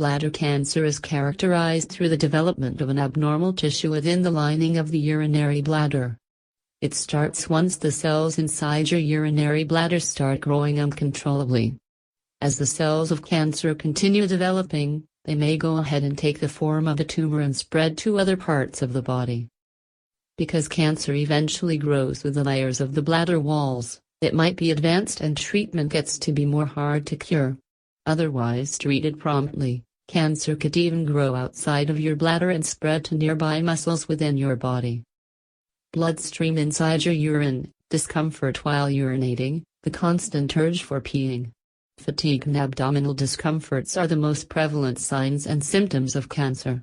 Bladder cancer is characterized through the development of an abnormal tissue within the lining of the urinary bladder. It starts once the cells inside your urinary bladder start growing uncontrollably. As the cells of cancer continue developing, they may go ahead and take the form of a tumor and spread to other parts of the body. Because cancer eventually grows through the layers of the bladder walls, it might be advanced and treatment gets to be more hard to cure. Otherwise treated promptly, cancer could even grow outside of your bladder and spread to nearby muscles within your body. Bloodstream inside your urine, discomfort while urinating, the constant urge for peeing, fatigue and abdominal discomforts are the most prevalent signs and symptoms of cancer.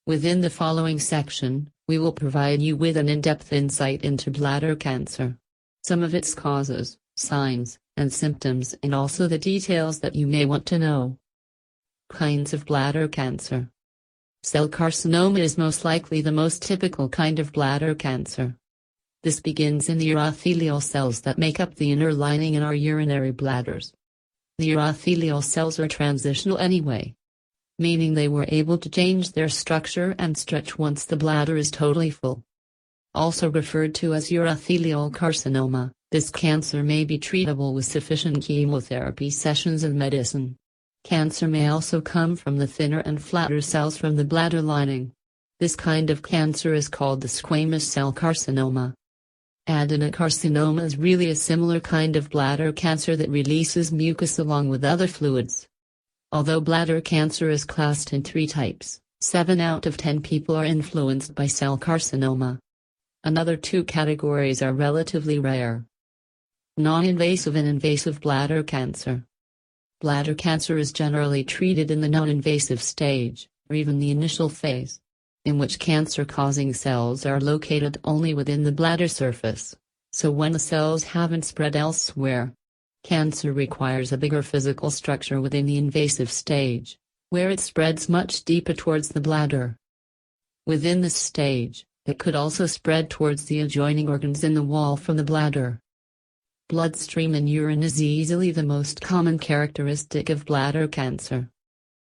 Within the following section, we will provide you with an in-depth insight into bladder cancer, some of its causes, signs, and symptoms, and also the details that you may want to know. Kinds of bladder cancer. Cell carcinoma is most likely the most typical kind of bladder cancer. This begins in the urothelial cells that make up the inner lining in our urinary bladders. The urothelial cells are transitional anyway, meaning they were able to change their structure and stretch once the bladder is totally full. Also referred to as urothelial carcinoma, this cancer may be treatable with sufficient chemotherapy sessions and medicine. Cancer may also come from the thinner and flatter cells from the bladder lining. This kind of cancer is called the squamous cell carcinoma. Adenocarcinoma is really a similar kind of bladder cancer that releases mucus along with other fluids. Although bladder cancer is classed in 3 types, 7 out of 10 people are influenced by cell carcinoma. Another 2 categories are relatively rare. Non-invasive and invasive bladder cancer. Bladder cancer is generally treated in the non-invasive stage, or even the initial phase, in which cancer-causing cells are located only within the bladder surface, so when the cells haven't spread elsewhere. Cancer requires a bigger physical structure within the invasive stage, where it spreads much deeper towards the bladder. Within this stage, it could also spread towards the adjoining organs in the wall from the bladder. Bloodstream in urine is easily the most common characteristic of bladder cancer.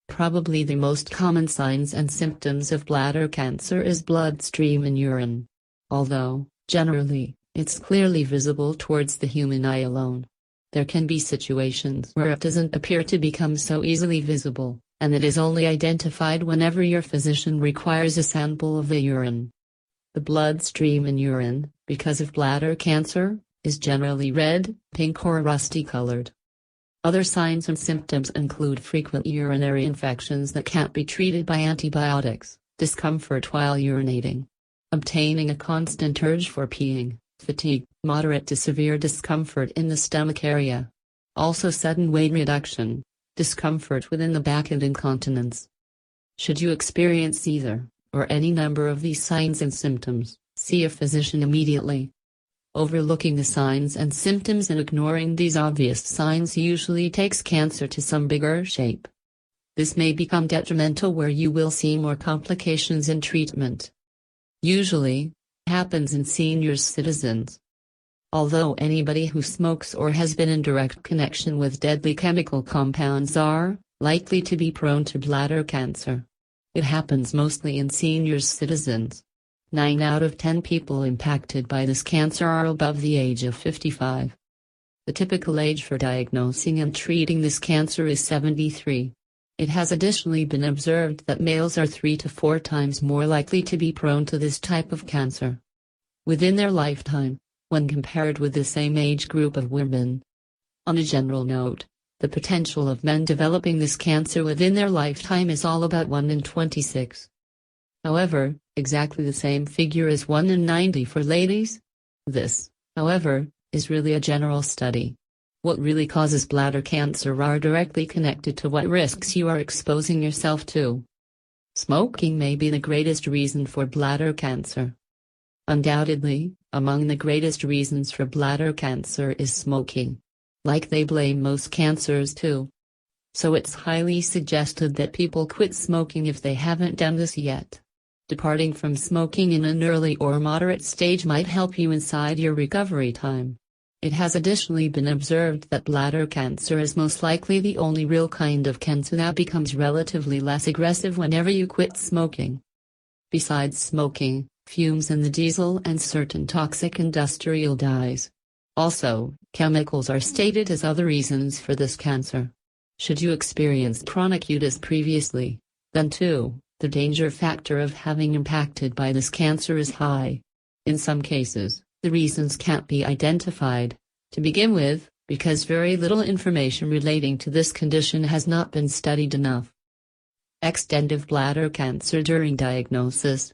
Probably the most common signs and symptoms of bladder cancer is bloodstream in urine. Although, generally, it's clearly visible towards the human eye alone. There can be situations where it doesn't appear to become so easily visible, and it is only identified whenever your physician requires a sample of the urine. The bloodstream in urine, because of bladder cancer, is generally red, pink or rusty colored. Other signs and symptoms include frequent urinary infections that can't be treated by antibiotics, discomfort while urinating, obtaining a constant urge for peeing, fatigue, moderate to severe discomfort in the stomach area. Also sudden weight reduction, discomfort within the back and incontinence. Should you experience either, or any number of these signs and symptoms, see a physician immediately. Overlooking the signs and symptoms and ignoring these obvious signs usually takes cancer to some bigger shape. This may become detrimental where you will see more complications in treatment. Usually, happens in senior citizens. Although anybody who smokes or has been in direct connection with deadly chemical compounds are likely to be prone to bladder cancer. It happens mostly in senior citizens. 9 out of 10 people impacted by this cancer are above the age of 55. The typical age for diagnosing and treating this cancer is 73. It has additionally been observed that males are 3 to 4 times more likely to be prone to this type of cancer within their lifetime, when compared with the same age group of women. On a general note, the potential of men developing this cancer within their lifetime is all about 1 in 26. However, exactly the same figure as 1 in 90 for ladies. This, however, is really a general study. What really causes bladder cancer are directly connected to what risks you are exposing yourself to. Smoking may be the greatest reason for bladder cancer. Undoubtedly, among the greatest reasons for bladder cancer is smoking. Like they blame most cancers too. So it's highly suggested that people quit smoking if they haven't done this yet. Departing from smoking in an early or moderate stage might help you inside your recovery time. It has additionally been observed that bladder cancer is most likely the only real kind of cancer that becomes relatively less aggressive whenever you quit smoking. Besides smoking, fumes in the diesel and certain toxic industrial dyes. Also, chemicals are stated as other reasons for this cancer. Should you experience chronic UTIs previously, then too, the danger factor of having impacted by this cancer is high. In some cases, the reasons can't be identified, to begin with, because very little information relating to this condition has not been studied enough. Extensive bladder cancer during diagnosis.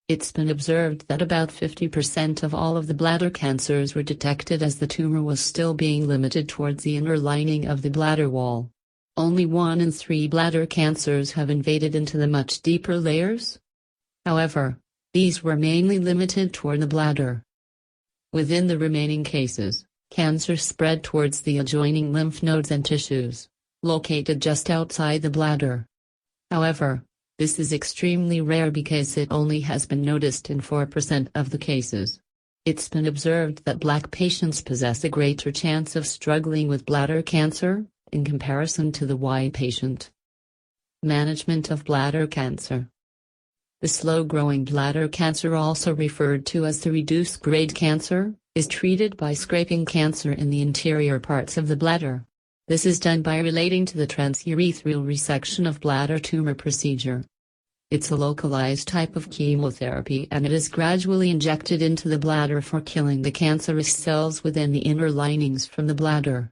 It's been observed that about 50% of all of the bladder cancers were detected as the tumor was still being limited towards the inner lining of the bladder wall. Only 1 in 3 bladder cancers have invaded into the much deeper layers. However, these were mainly limited toward the bladder. Within the remaining cases, cancer spread towards the adjoining lymph nodes and tissues, located just outside the bladder. However, this is extremely rare because it only has been noticed in 4% of the cases. It's been observed that Black patients possess a greater chance of struggling with bladder cancer, in comparison to the white patient. Management of bladder cancer. The slow-growing bladder cancer, also referred to as the reduced-grade cancer, is treated by scraping cancer in the interior parts of the bladder. This is done by relating to the transurethral resection of bladder tumor procedure. It's a localized type of chemotherapy and it is gradually injected into the bladder for killing the cancerous cells within the inner linings from the bladder.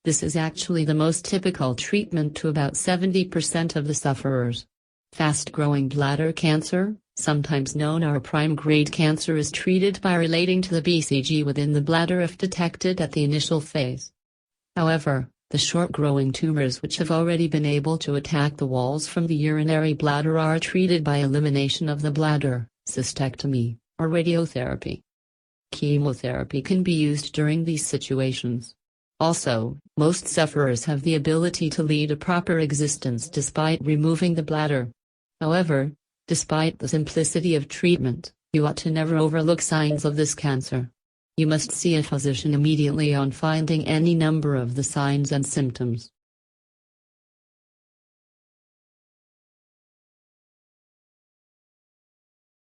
This is actually the most typical treatment to about 70% of the sufferers. Fast-growing bladder cancer, sometimes known as prime-grade cancer, is treated by relating to the BCG within the bladder if detected at the initial phase. However, the short-growing tumors which have already been able to attack the walls from the urinary bladder are treated by elimination of the bladder, cystectomy, or radiotherapy. Chemotherapy can be used during these situations. Also, most sufferers have the ability to lead a proper existence despite removing the bladder. However, despite the simplicity of treatment, you ought to never overlook signs of this cancer. You must see a physician immediately on finding any number of the signs and symptoms.